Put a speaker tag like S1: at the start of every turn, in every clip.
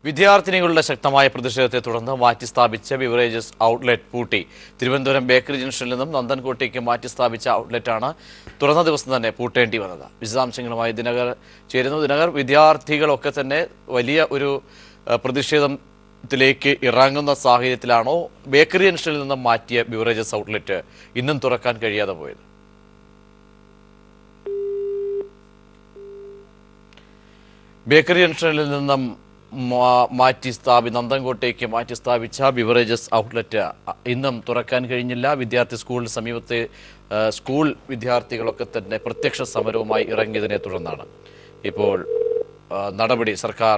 S1: വിദ്യാർത്ഥിനികളുടെ ശക്തമായ പ്രതിഷേധത്തെ തുടർന്ന് മാറ്റിസ്ഥാപിച്ച ബിവറേജസ് ഔട്ട്ലെറ്റ് പൂട്ടി. തിരുവനന്തപുരം ബേക്കറി ജംഗ്ഷനിൽ നിന്നും നന്ദൻകോട്ടേക്ക് മാറ്റിസ്ഥാപിച്ച ഔട്ട്ലെറ്റാണ് തുറന്ന ദിവസം തന്നെ പൂട്ടേണ്ടി വന്നത്. വിശദാംശങ്ങളുമായി ദിനകർ ചേരുന്നു. ദിനകർ, വിദ്യാർത്ഥികളൊക്കെ തന്നെ വലിയ ഒരു പ്രതിഷേധത്തിലേക്ക് ഇറങ്ങുന്ന സാഹചര്യത്തിലാണോ ബേക്കറി ജംഗ്ഷനിൽ നിന്നും മാറ്റിയ ബിവറേജസ് ഔട്ട്ലെറ്റ് ഇന്നും തുറക്കാൻ കഴിയാതെ പോയത്? ബേക്കറി ജംഗ്ഷനിൽ നിന്നും നന്ദൻകോട്ടേക്ക് മാറ്റി സ്ഥാപിച്ച ബിവറേജസ് ഔട്ട്ലെറ്റ് ഇന്നും തുറക്കാൻ കഴിഞ്ഞില്ല. വിദ്യാർത്ഥി സ്കൂളിന് സമീപത്തെ സ്കൂൾ വിദ്യാർത്ഥികളൊക്കെ തന്നെ പ്രത്യക്ഷ സമരവുമായി ഇറങ്ങിയതിനെ തുടർന്നാണ് ഇപ്പോൾ സർക്കാർ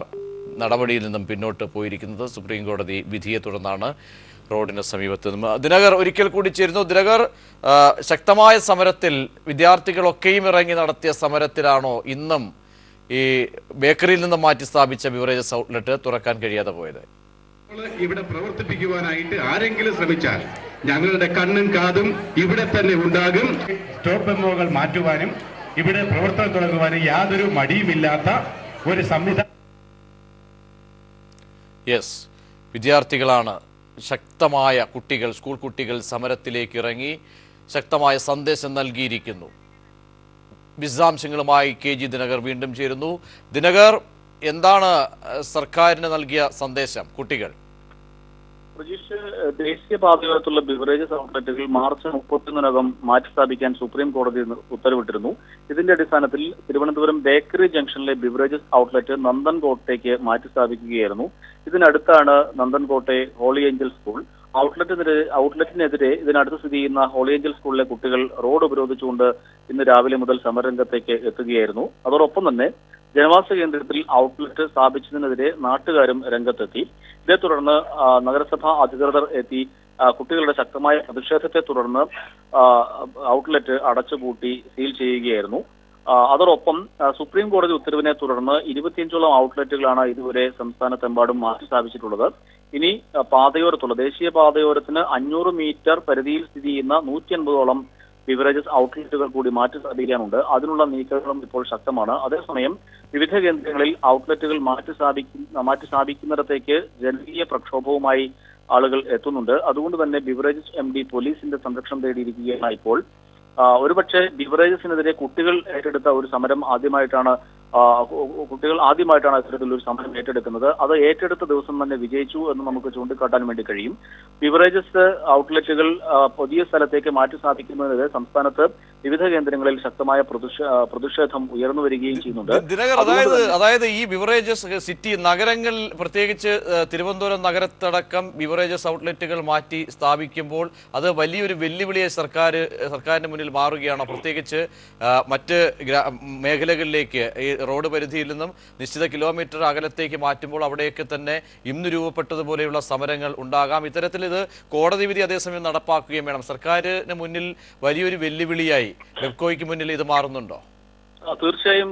S1: നടപടിയിൽ നിന്നും പിന്നോട്ട് പോയിരിക്കുന്നത്. സുപ്രീം കോടതി വിധിയെ തുടർന്നാണ് റോഡിന് സമീപത്ത് നിന്നും. ദിനകർ ഒരിക്കൽ കൂടി ചേരുന്നു. ദിനകർ, ശക്തമായ സമരത്തിൽ വിദ്യാർത്ഥികളൊക്കെയും ഇറങ്ങി നടത്തിയ സമരത്തിലാണോ ഇന്നും ഈ ബേക്കറിയിൽ നിന്ന് മാറ്റി സ്ഥാപിച്ച ബിവറേജസ് ഔട്ട്ലെറ്റ് തുറക്കാൻ കഴിയാതെ പോയത്?
S2: ഇവിടെ പ്രവർത്തിപ്പിക്കുവാനായിട്ട് ആരെങ്കിലും ശ്രമിച്ചാൽ ഞങ്ങളുടെ കണ്ണും കാതും ഇവിടെ തന്നെ ഉണ്ടാകും. സ്റ്റോപ്പ് മെമ്മോകൾ മാറ്റുവാനും ഇവിടെ പ്രവർത്തനം തുടങ്ങുവാനും യാതൊരു മടിയുമില്ലാത്ത ഒരു സംവിധാനം.
S1: യെസ്, വിദ്യാർത്ഥികളാണ്, ശക്തമായ കുട്ടികൾ, സ്കൂൾ കുട്ടികൾ സമരത്തിലേക്ക് ഇറങ്ങി ശക്തമായ സന്ദേശം നൽകിയിരിക്കുന്നു. വിശദാംശങ്ങളുമായി KG ദിനകർ വീണ്ടും ചേരുന്നു. ദിനകർ, എന്താണ് സർക്കാരിന് നൽകിയ സന്ദേശം കുട്ടികൾ?
S3: ദേശീയപാതയോരത്തുള്ള ബിവറേജസ് ഔട്ട്ലെറ്റുകൾ മാർച്ച് 31-നകം മാറ്റിസ്ഥാപിക്കാൻ സുപ്രീം കോടതി ഉത്തരവിട്ടിരുന്നു. ഇതിന്റെ അടിസ്ഥാനത്തിൽ തിരുവനന്തപുരം ബേക്കറി ജംഗ്ഷനിലെ ബിവറേജസ് ഔട്ട്ലെറ്റ് നന്ദൻകോട്ടേക്ക് മാറ്റിസ്ഥാപിക്കുകയായിരുന്നു. ഇതിനടുത്താണ് നന്ദൻകോട്ടെ ഹോളി ഏഞ്ചൽ സ്കൂൾ. ഔട്ട്ലെറ്റിനെതിരെ ഇതിനടുത്ത് സ്ഥിതി ചെയ്യുന്ന ഹോളി ഏഞ്ചൽ സ്കൂളിലെ കുട്ടികൾ റോഡ് ഉപരോധിച്ചുകൊണ്ട് ഇന്ന് രാവിലെ മുതൽ സമരരംഗത്തേക്ക് എത്തുകയായിരുന്നു. അതോടൊപ്പം തന്നെ ജനവാസ കേന്ദ്രത്തിൽ ഔട്ട്ലെറ്റ് സ്ഥാപിച്ചതിനെതിരെ നാട്ടുകാരും രംഗത്തെത്തി. ഇതേ തുടർന്ന് നഗരസഭാ അധികൃതർ എത്തി കുട്ടികളുടെ ശക്തമായ പ്രതിഷേധത്തെ തുടർന്ന് ഔട്ട്ലെറ്റ് അടച്ചുപൂട്ടി സീൽ ചെയ്യുകയായിരുന്നു. അതോടൊപ്പം സുപ്രീം കോടതി ഉത്തരവിനെ തുടർന്ന് 25ഓളം ഔട്ട്ലെറ്റുകളാണ് ഇതുവരെ സംസ്ഥാനത്തെമ്പാടും മാറ്റി സ്ഥാപിച്ചിട്ടുള്ളത്. ഇനി പാതയോരത്തുള്ള ദേശീയ പാതയോരത്തിന് 500 മീറ്റർ പരിധിയിൽ സ്ഥിതി ചെയ്യുന്ന 150ഓളം ബിവറേജസ് ഔട്ട്ലെറ്റുകൾ കൂടി മാറ്റി സ്ഥാപിക്കാനുണ്ട്. അതിനുള്ള നീക്കങ്ങളും ഇപ്പോൾ ശക്തമാണ്. അതേസമയം വിവിധ കേന്ദ്രങ്ങളിൽ ഔട്ട്ലെറ്റുകൾ മാറ്റി സ്ഥാപിക്കുന്നിടത്തേക്ക് ജനകീയ പ്രക്ഷോഭവുമായി ആളുകൾ എത്തുന്നുണ്ട്. അതുകൊണ്ട് തന്നെ ബിവറേജസ് MD പോലീസിന്റെ സംരക്ഷണം തേടിയിരിക്കുകയാണ് ഇപ്പോൾ. ഒരുപക്ഷെ ബിവറേജസിനെതിരെ കുട്ടികൾ ഏറ്റെടുത്ത ഒരു സമരം കുട്ടികൾ ആദ്യമായിട്ടാണ് ഇത്തരത്തിലൊരു സമരം ഏറ്റെടുക്കുന്നത്. അത് ഏറ്റെടുത്ത ദിവസം തന്നെ വിജയിച്ചു എന്ന് നമുക്ക് ചൂണ്ടിക്കാട്ടാൻ വേണ്ടി കഴിയും. ബിവറേജസ് ഔട്ട്ലെറ്റുകൾ പുതിയ സ്ഥലത്തേക്ക് മാറ്റി സ്ഥാപിക്കുന്നതിനെതിരെ സംസ്ഥാനത്ത് വിവിധ കേന്ദ്രങ്ങളിൽ ശക്തമായ പ്രതിഷേധം ഉയർന്നു വരികയും ചെയ്യുന്നുണ്ട്.
S1: അതായത് ഈ ബിവറേജസ് സിറ്റി നഗരങ്ങളിൽ, പ്രത്യേകിച്ച് തിരുവനന്തപുരം നഗരത്തടക്കം ബിവറേജസ് ഔട്ട്ലെറ്റുകൾ മാറ്റി സ്ഥാപിക്കുമ്പോൾ അത് വലിയൊരു വെല്ലുവിളിയായി സർക്കാരിന് മുന്നിൽ മാറുകയാണോ? പ്രത്യേകിച്ച് മറ്റ് മേഖലകളിലേക്ക് ഈ റോഡ് പരിധിയിൽ നിന്നും നിശ്ചിത കിലോമീറ്റർ അകലത്തേക്ക് മാറ്റുമ്പോൾ അവിടെയൊക്കെ തന്നെ ഇന്ന് രൂപപ്പെട്ടതുപോലെയുള്ള സമരങ്ങൾ ഉണ്ടാകാം. ഇത്തരത്തിൽ ഇത് കോടതി വിധി അതേസമയം നടപ്പാക്കുകയും വേണം. സർക്കാരിന് മുന്നിൽ വലിയൊരു വെല്ലുവിളിയായി ബെപ്കോയ്ക്ക് മുന്നിൽ ഇത് മാറുന്നുണ്ടോ?
S3: തീർച്ചയായും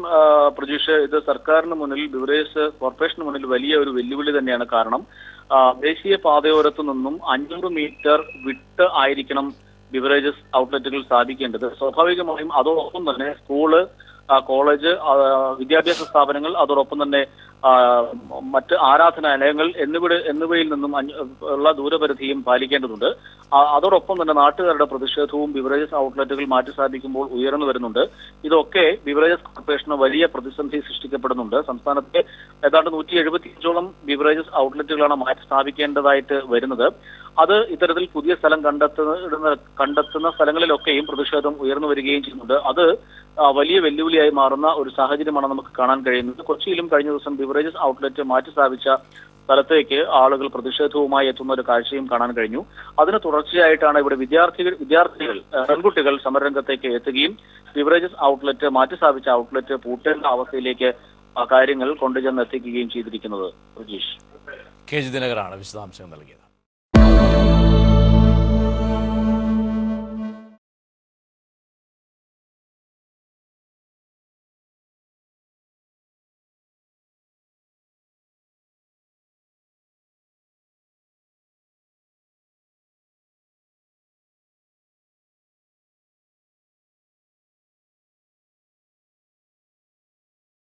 S3: പ്രജീഷ്, ഇത് സർക്കാരിന് മുന്നിൽ, ബിവറേജസ് കോർപ്പറേഷന് മുന്നിൽ വലിയ ഒരു വെല്ലുവിളി തന്നെയാണ്. കാരണം ദേശീയ പാതയോരത്തു നിന്നും 500 മീറ്റർ വിട്ട് ആയിരിക്കണം ബിവറേജസ് ഔട്ട്ലെറ്റുകൾ സ്ഥാപിക്കേണ്ടത്. സ്വാഭാവികമായും അതോടൊപ്പം തന്നെ സ്കൂള്, കോളേജ്, വിദ്യാഭ്യാസ സ്ഥാപനങ്ങൾ, അതോടൊപ്പം തന്നെ മറ്റ് ആരാധനാലയങ്ങൾ എന്നിവയിൽ നിന്നും ഉള്ള ദൂരപരിധിയും പാലിക്കേണ്ടതുണ്ട്. അതോടൊപ്പം തന്നെ നാട്ടുകാരുടെ പ്രതിഷേധവും ബിവറേജസ് ഔട്ട്ലെറ്റുകൾ മാറ്റി സ്ഥാപിക്കുമ്പോൾ ഉയർന്നു വരുന്നുണ്ട്. ഇതൊക്കെ ബിവറേജസ് കോർപ്പറേഷന് വലിയ പ്രതിസന്ധി സൃഷ്ടിക്കപ്പെടുന്നുണ്ട്. സംസ്ഥാനത്തെ ഏതാണ്ട് 175ഓളം ബിവറേജസ് ഔട്ട്ലെറ്റുകളാണ് മാറ്റി സ്ഥാപിക്കേണ്ടതായിട്ട് വരുന്നത്. അത് ഇത്തരത്തിൽ പുതിയ സ്ഥലം കണ്ടെത്തുന്ന സ്ഥലങ്ങളിലൊക്കെയും പ്രതിഷേധം ഉയർന്നു വരികയും ചെയ്യുന്നുണ്ട്. അത് വലിയ വെല്ലുവിളിയായി മാറുന്ന ഒരു സാഹചര്യമാണ് നമുക്ക് കാണാൻ കഴിയുന്നത്. കൊച്ചിയിലും കഴിഞ്ഞ ദിവസം ബിവറേജസ് ഔട്ട്ലെറ്റ് മാറ്റി സ്ഥാപിച്ച സ്ഥലത്തേക്ക് ആളുകൾ പ്രതിഷേധവുമായി എത്തുന്ന ഒരു കാഴ്ചയും കാണാൻ കഴിഞ്ഞു. അതിന് തുടർച്ചയായിട്ടാണ് ഇവിടെ വിദ്യാർത്ഥികൾ, പെൺകുട്ടികൾ സമരരംഗത്തേക്ക് എത്തുകയും ബിവറേജസ് ഔട്ട്ലെറ്റ് മാറ്റി സ്ഥാപിച്ച ഔട്ട്ലെറ്റ് പൂട്ടേണ്ട അവസ്ഥയിലേക്ക് കാര്യങ്ങൾ കൊണ്ടുചെന്ന് എത്തിക്കുകയും ചെയ്തിരിക്കുന്നത്.
S1: KG ദിനകരാണ് വിശദാംശങ്ങൾ നൽകിയത്.